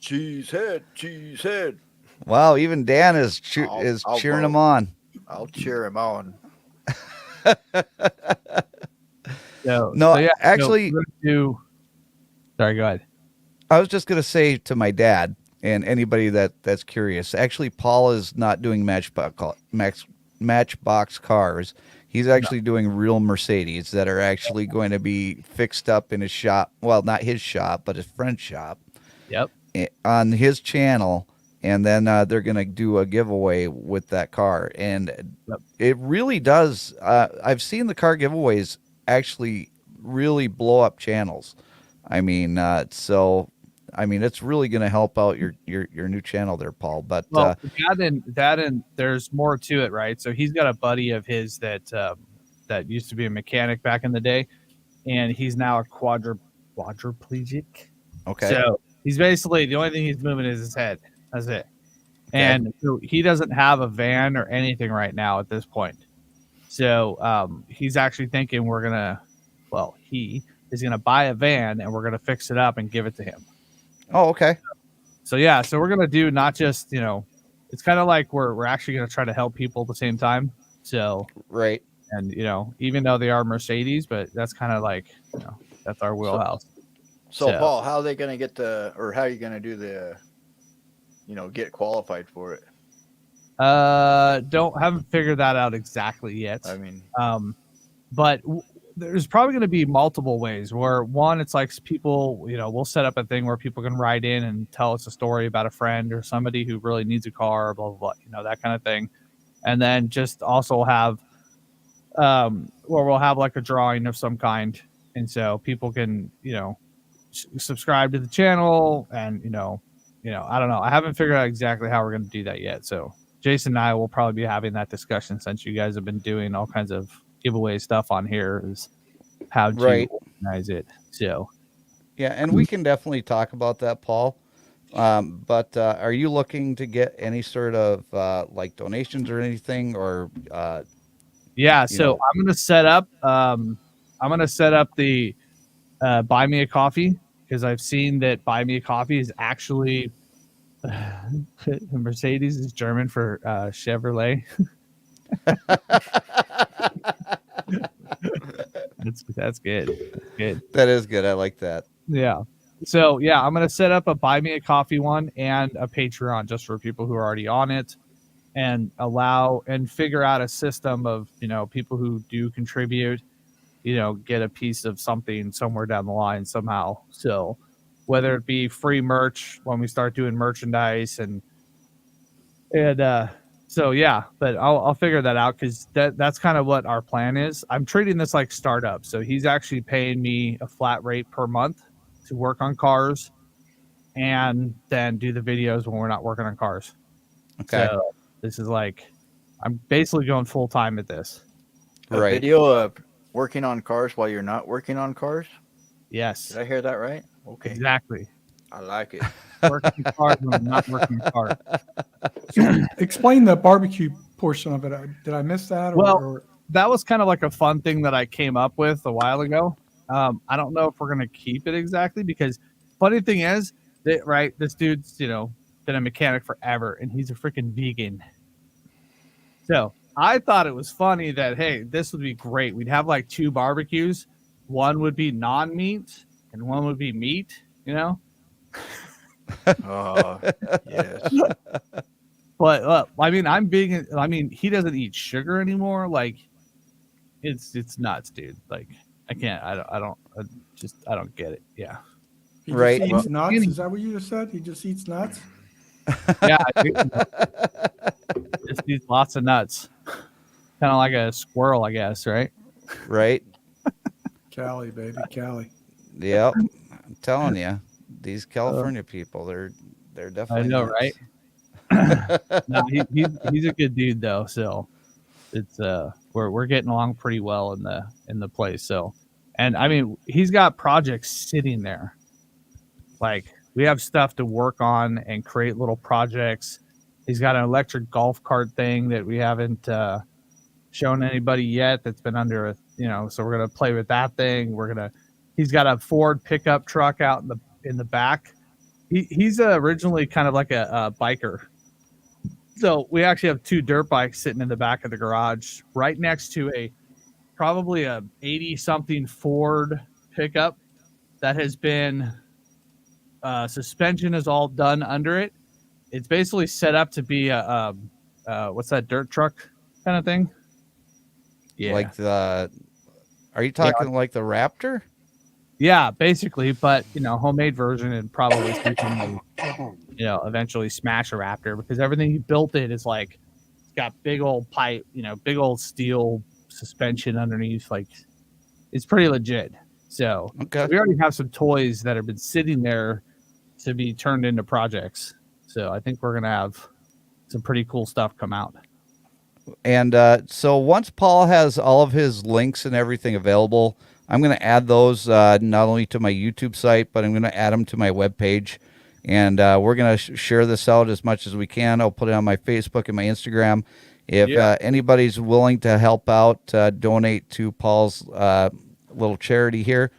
Cheesehead. Wow, even Dan is cheering him on. I'll cheer him on. Actually, sorry, go ahead. I was just gonna say to my dad and anybody that's curious. Actually, Paul is not doing Matchbox cars. He's actually doing real Mercedes that are actually going to be fixed up in his shop. Well, not his shop, but his friend's shop. Yep. On his channel, and then they're going to do a giveaway with that car. And it really does. I've seen the car giveaways actually really blow up channels. I mean, it's really going to help out your new channel there, Paul. But that and there's more to it, right? So he's got a buddy of his that used to be a mechanic back in the day, and he's now a quadriplegic. Okay. So he's basically, the only thing he's moving is his head. That's it. Okay. And so he doesn't have a van or anything right now at this point. So he's actually thinking he is going to buy a van and we're going to fix it up and give it to him. Oh, okay. So we're going to do not just, it's kind of like we're actually going to try to help people at the same time. So, right. And, even though they are Mercedes, but that's kind of like, that's our wheelhouse. So Paul, how are they going to how are you going to do the, get qualified for it? Haven't figured that out exactly yet. I mean, but there's probably going to be multiple ways where one, it's like people, we'll set up a thing where people can write in and tell us a story about a friend or somebody who really needs a car, blah, blah, blah, that kind of thing. And then just also have, where we'll have like a drawing of some kind. And so people can, subscribe to the channel and, I don't know. I haven't figured out exactly how we're going to do that yet. So Jason and I will probably be having that discussion since you guys have been doing all kinds of giveaway stuff on here, is how to organize it. So, yeah, and we can definitely talk about that, Paul. But are you looking to get any sort of like donations or anything, or? Yeah, so I'm going to set up. I'm going to set up the Buy Me a Coffee, because I've seen that Buy Me a Coffee is actually Mercedes is German for Chevrolet. That's good. Good. That is good. I like that. Yeah. So I'm gonna set up a Buy Me a Coffee one and a Patreon just for people who are already on it, and figure out a system of people who do contribute, get a piece of something somewhere down the line somehow. So whether it be free merch when we start doing merchandise and So yeah, but I'll figure that out because that's kind of what our plan is. I'm treating this like startup. So he's actually paying me a flat rate per month to work on cars and then do the videos when we're not working on cars. Okay. So this is like, I'm basically going full time at this. A Right. video of working on cars while you're not working on cars. Yes, Did I hear that right? Okay, exactly. I like it. Working on cars when I'm not working on cars. Explain the barbecue portion of it. Did I miss that? Well, that was kind of like a fun thing that I came up with a while ago. I don't know if we're gonna keep it exactly because funny thing is that right, this dude's been a mechanic forever and he's a freaking vegan. So I thought it was funny that hey, this would be great. We'd have like 2 barbecues. One would be non-meat and one would be meat. Oh, yes. But I mean, I'm big. I mean, he doesn't eat sugar anymore. Like, it's nuts, dude. Like, I can't. I don't get it. Yeah. He Right. just eats nuts. Is that what you just said? He just eats nuts? Yeah. Just eats lots of nuts. Kind of like a squirrel, I guess. Right. Right. Cali, baby, Cali. Yep. I'm telling you, these California people, they're definitely. I know, nuts. right? No, he's a good dude though. So it's we're getting along pretty well in the place. So, and I mean, he's got projects sitting there. Like we have stuff to work on and create little projects. He's got an electric golf cart thing that we haven't shown anybody yet. That's been under so we're gonna play with that thing. He's got a Ford pickup truck out in the back. He's originally kind of like a biker. So we actually have 2 dirt bikes sitting in the back of the garage right next to probably a 80-something Ford pickup that has been suspension is all done under it. It's basically set up to be a what's that dirt truck kind of thing? Yeah. Like are you talking like the Raptor? Yeah, basically, but homemade version and probably something eventually smash a Raptor because everything he built it's like it's got big old pipe, big old steel suspension underneath. Like it's pretty legit. So Okay. we already have some toys that have been sitting there to be turned into projects. So I think we're gonna have some pretty cool stuff come out. And so once Paul has all of his links and everything available, I'm going to add those not only to my YouTube site, but I'm going to add them to my webpage. And we're going to share this out as much as we can. I'll put it on my Facebook and my Instagram. If anybody's willing to help out, donate to Paul's little charity here,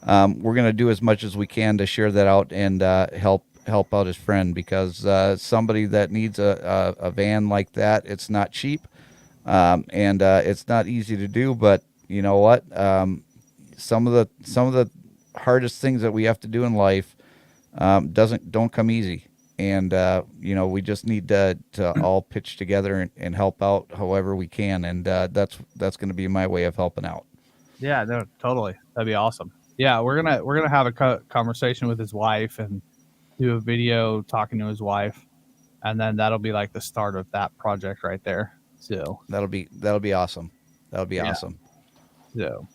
we're going to do as much as we can to share that out and help out his friend because somebody that needs a van like that, it's not cheap and it's not easy to do. But you know what? Some of the hardest things that we have to do in life don't come easy, and we just need to all pitch together and help out however we can, and that's going to be my way of helping out. Yeah, no, totally. That'd be awesome. Yeah, we're gonna have a conversation with his wife and do a video talking to his wife, and then that'll be like the start of that project right there. So that'll be awesome. That'll be awesome. So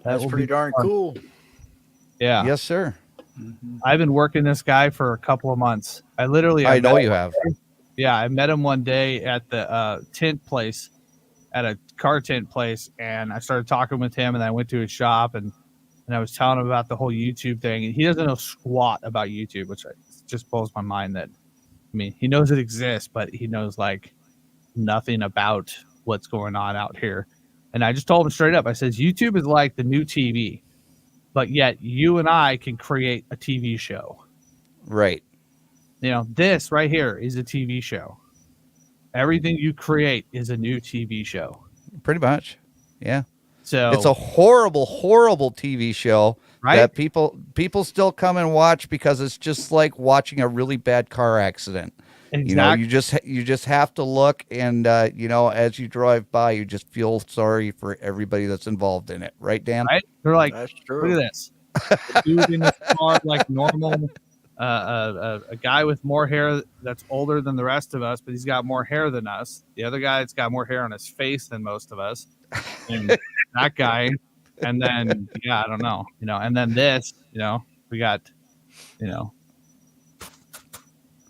That's pretty darn cool. Yeah. Yes, sir. I've been working this guy for a couple of months. I know you have. Yeah, I met him one day at the tent place, at a car tent place, and I started talking with him, and I went to his shop, and I was telling him about the whole YouTube thing, and he doesn't know squat about YouTube, which just blows my mind. That he knows it exists, but he knows like nothing about what's going on out here. And I just told him straight up, I says, YouTube is like the new TV, but yet you and I can create a TV show. Right. This right here is a TV show. Everything you create is a new TV show. Pretty much. Yeah. So it's a horrible, horrible TV show right? that people still come and watch because it's just like watching a really bad car accident. Exactly. You just have to look, and as you drive by, you just feel sorry for everybody that's involved in it, right, Dan? Right? They're like, That's true. look at this. The dude in his car, like normal, a guy with more hair that's older than the rest of us, but he's got more hair than us. The other guy's got more hair on his face than most of us. And that guy, and then I don't know, and then this, we got,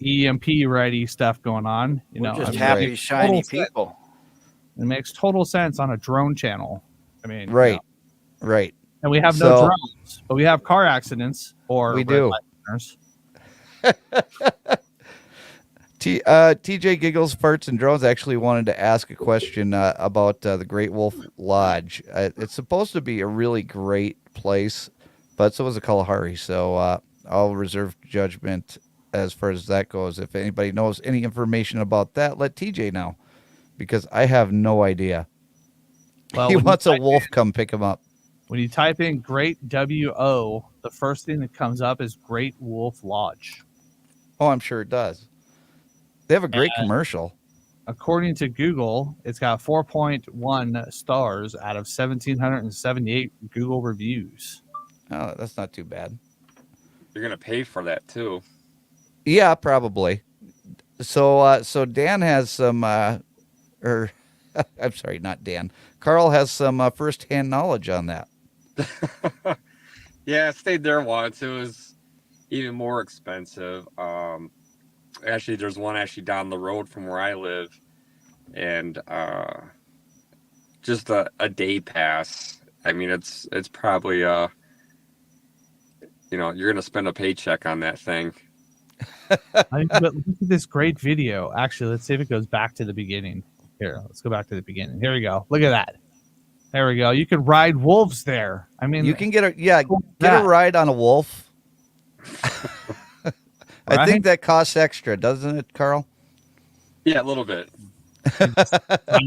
EMP ready stuff going on. We're just I mean, happy, it makes shiny total sense. people. It makes total sense on a drone channel. I mean, Right. Right. And we have no drones, but we have car accidents or We red do. light runners. TJ Giggles, Farts, and Drones actually wanted to ask a question about the Great Wolf Lodge. It's supposed to be a really great place, but so is the Kalahari. So I'll reserve judgment as far as that goes. If anybody knows any information about that, let TJ know, because I have no idea. Well, He when wants you a type wolf come pick him up. When you type in Great WO, the first thing that comes up is Great Wolf Lodge. Oh, I'm sure it does. They have a great commercial. According to Google, it's got 4.1 stars out of 1,778 Google reviews. Oh, that's not too bad. You're gonna pay for that too. Yeah, probably. So Dan has some, or I'm sorry, not Dan. Carl has some first-hand knowledge on that. Yeah, I stayed there once. It was even more expensive. Actually, there's one actually down the road from where I live, and just a day pass. I mean, it's probably you're gonna spend a paycheck on that thing. But look at this great video. Actually, let's see if it goes back to the beginning. Here, let's go back to the beginning. Here we go. Look at that. There we go. You can ride wolves there. I mean, You can get a ride on a wolf. I Right? think that costs extra, doesn't it, Carl? Yeah, a little bit. sign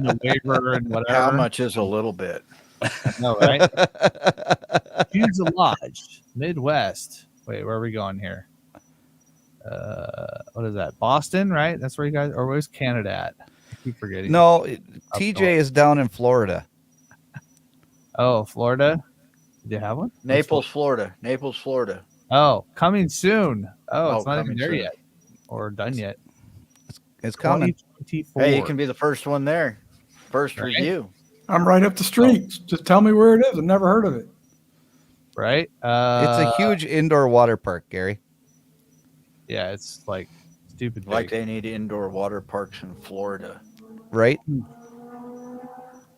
a waiver and whatever. How much is a little bit? No, right? Choose a lodge, Midwest. Wait, where are we going here? What is that? Boston, right? That's where you guys, or where's Canada at? I keep forgetting. No, TJ is down in Florida. Oh, Florida. Do you have one? Naples, Florida. Naples, Florida. Oh, coming soon. Oh, it's Oh, not even coming there soon. yet or done yet. It's coming. 2024. Hey, you can be the first one there. First Right. review. I'm right up the street. Just tell me where it is. I've never heard of it. Right? It's a huge indoor water park, Gary. Yeah, it's like stupid big. Like they need indoor water parks in Florida. Right?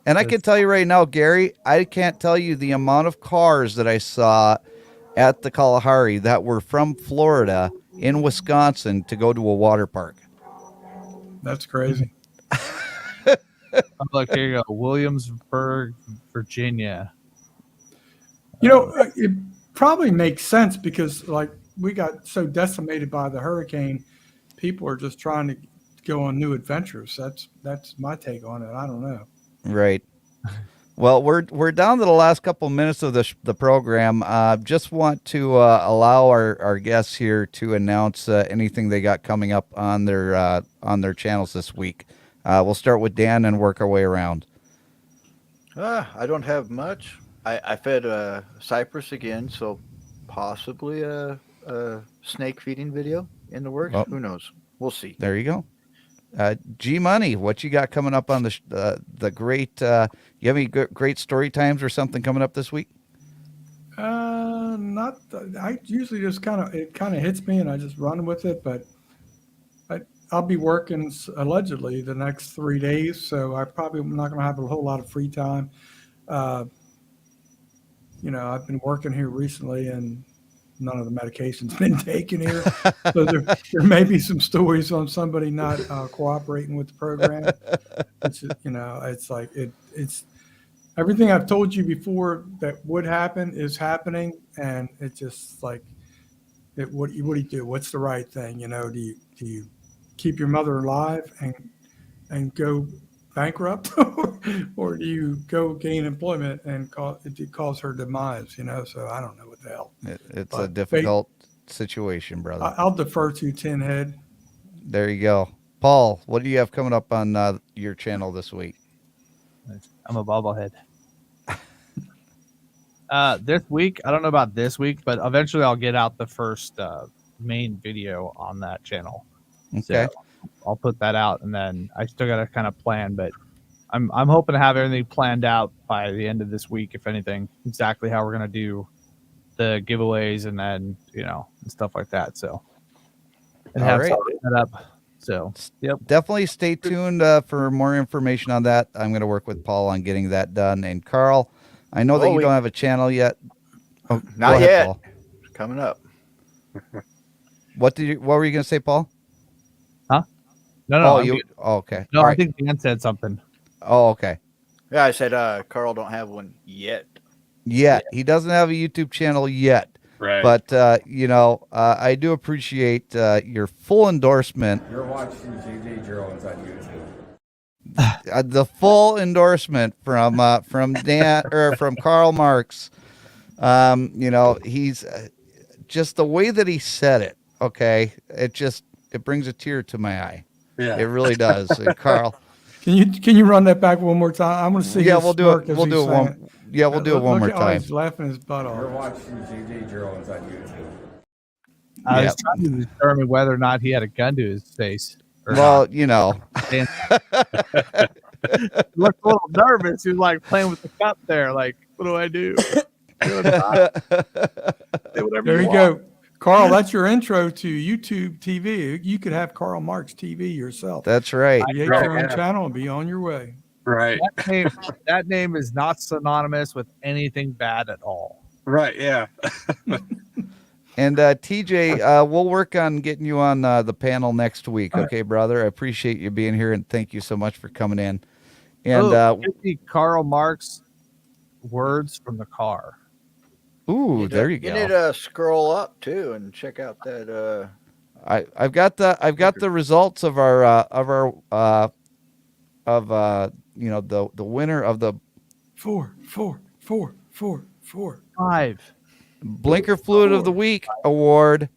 And I can tell you right now, Gary, I can't tell you the amount of cars that I saw at the Kalahari that were from Florida in Wisconsin to go to a water park. That's crazy. Oh, look, here you go. Williamsburg, Virginia. It probably makes sense because, like, we got so decimated by the hurricane. People are just trying to go on new adventures. That's my take on it. I don't know. Right. Well, we're down to the last couple minutes of the program. Just want to allow our guests here to announce anything they got coming up on their channels this week. We'll start with Dan and work our way around. I don't have much. I fed Cypress again, so possibly a snake feeding video in the works. Oh. Who knows? We'll see. There you go. G Money, what you got coming up on the great? You have any great story times or something coming up this week? I usually just it kind of hits me and I just run with it. But I'll be working allegedly the next 3 days, so I probably am not going to have a whole lot of free time. I've been working here recently and none of the medication's been taken here. So there may be some stories on somebody not cooperating with the program. It's everything I've told you before that would happen is happening. And it's just like, what do you do? What's the right thing? Do you keep your mother alive and go bankrupt, or do you go gain employment and cause her demise? So I don't know what the hell. It's a difficult situation, brother. I'll defer to Tin Head. There you go. Paul, what do you have coming up on your channel this week? I'm a bobblehead. This week, I don't know about this week, but eventually I'll get out the first main video on that channel. Okay. So I'll put that out, and then I still got to kind of plan, but I'm hoping to have everything planned out by the end of this week, if anything, exactly how we're gonna do the giveaways and then and stuff like that. So and All have right. something set up. So yep. Definitely stay tuned for more information on that. I'm going to work with Paul on getting that done. And Carl, I know that you don't have a channel yet. Oh, Not go ahead, yet. Paul. It's coming up. What were you going to say, Paul? Huh? No. Okay. No, All I right. think Dan said something. Oh, okay. Yeah, I said Carl don't have one yet. Yet. He doesn't have a YouTube channel yet. Right. But, I do appreciate your full endorsement. You're watching JJDrones on YouTube. The full endorsement from Dan or from Karl Marx. He's just the way that he said it. Okay, it brings a tear to my eye. Yeah. It really does. And Carl, Can you run that back one more time? I'm going to see. yeah, his we'll do it. smirk as We'll he's do it saying one. Yeah, we'll do it one more Look at how time. He's laughing his butt You're off. watching JJDrones on YouTube. I Yeah. was trying to determine whether or not he had a gun to his face. Or Well, not. Dan looked a little nervous. He was like playing with the cup there. Like, what do I do? Do whatever There you want. go. Carl, that's your intro to YouTube TV. You could have Karl Marx TV yourself. That's right. Create your own channel and be on your way. Right. That name is not synonymous with anything bad at all. Right. Yeah. And TJ, we'll work on getting you on the panel next week. Okay, brother. I appreciate you being here, and thank you so much for coming in. And give me Karl Marx words from the car. ooh, there you You go. need to scroll up too and check out that. I've got the results of our the winner of the Four. 5. Blinker Fluid of the Week award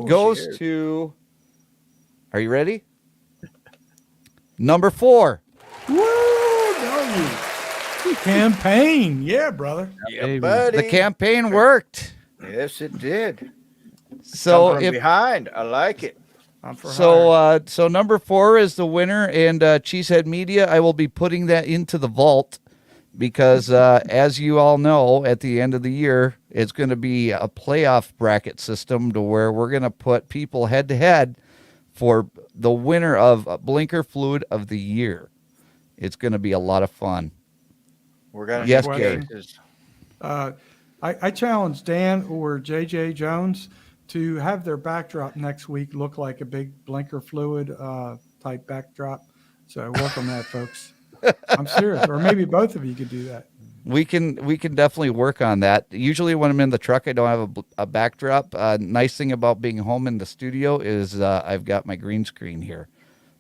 goes Cheers. to. Are you ready? Number 4. Woo! Doggy. Campaign. Yeah, brother. Yeah, buddy. The campaign worked. Yes, it did. So Come from behind, I like it. I'm for hire. so number 4 is the winner, and Cheesehead Media. I will be putting that into the vault because, as you all know, at the end of the year, it's going to be a playoff bracket system to where we're going to put people head to head for the winner of Blinker Fluid of the Year. It's going to be a lot of fun. We're gonna Yes, need Gary. cases. I challenge Dan or JJDrones to have their backdrop next week look like a big Blinker Fluid type backdrop. So work on that, folks. I'm serious. Or maybe both of you could do that. We can definitely work on that. Usually when I'm in the truck, I don't have a backdrop. Nice thing about being home in the studio is I've got my green screen here.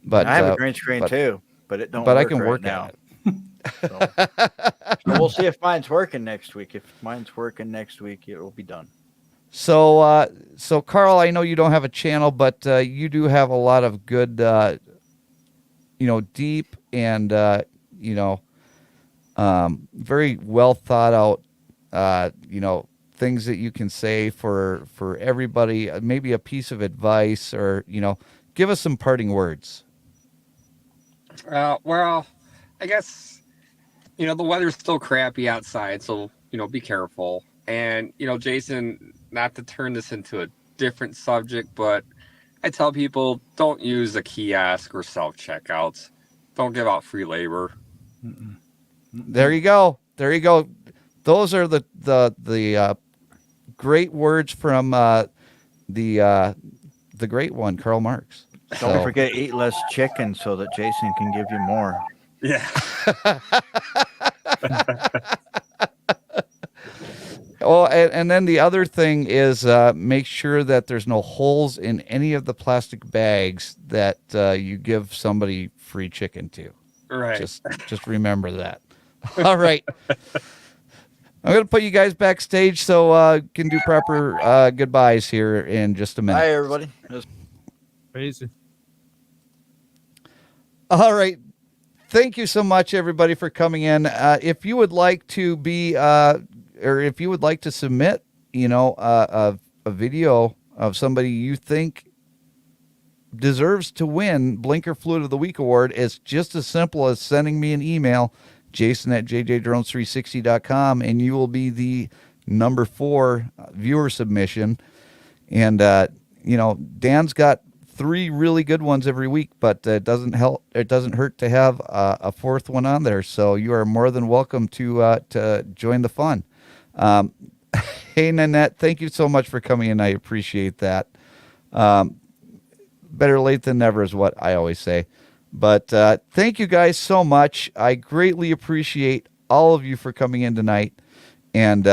But I have a green screen too, but it don't. but I work can right work now. on it. So we'll see if mine's working next week. If mine's working next week, it will be done. So Carl, I know you don't have a channel, but you do have a lot of good, deep and very well thought out, things that you can say for everybody. Maybe a piece of advice, or give us some parting words. Well, I guess the weather's still crappy outside, so be careful. And Jason, not to turn this into a different subject, but I tell people don't use a kiosk or self-checkouts. Don't give out free labor. There you go. There you go. Those are the great words from the great one, Karl Marx. Don't forget, eat less chicken so that Jason can give you more. Yeah. Oh, and then the other thing is make sure that there's no holes in any of the plastic bags that you give somebody free chicken to. Right. Just remember that. All right. I'm going to put you guys backstage so can do proper goodbyes here in just a minute. Bye, everybody. Crazy. All right. Thank you so much, everybody, for coming in. If you would like to be, or if you would like to submit, a video of somebody you think deserves to win Blinker Fluid of the Week award, it's just as simple as sending me an email, jason@jjdrones360.com, and you will be the number 4 viewer submission. And, Dan's got 3 really good ones every week, but it doesn't hurt to have a 4th one on there. So you are more than welcome to join the fun. Hey, Nanette, thank you so much for coming in. I appreciate that. Better late than never is what I always say. But thank you guys so much. I greatly appreciate all of you for coming in tonight. And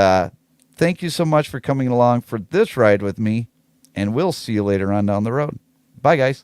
thank you so much for coming along for this ride with me. And we'll see you later on down the road. Bye, guys.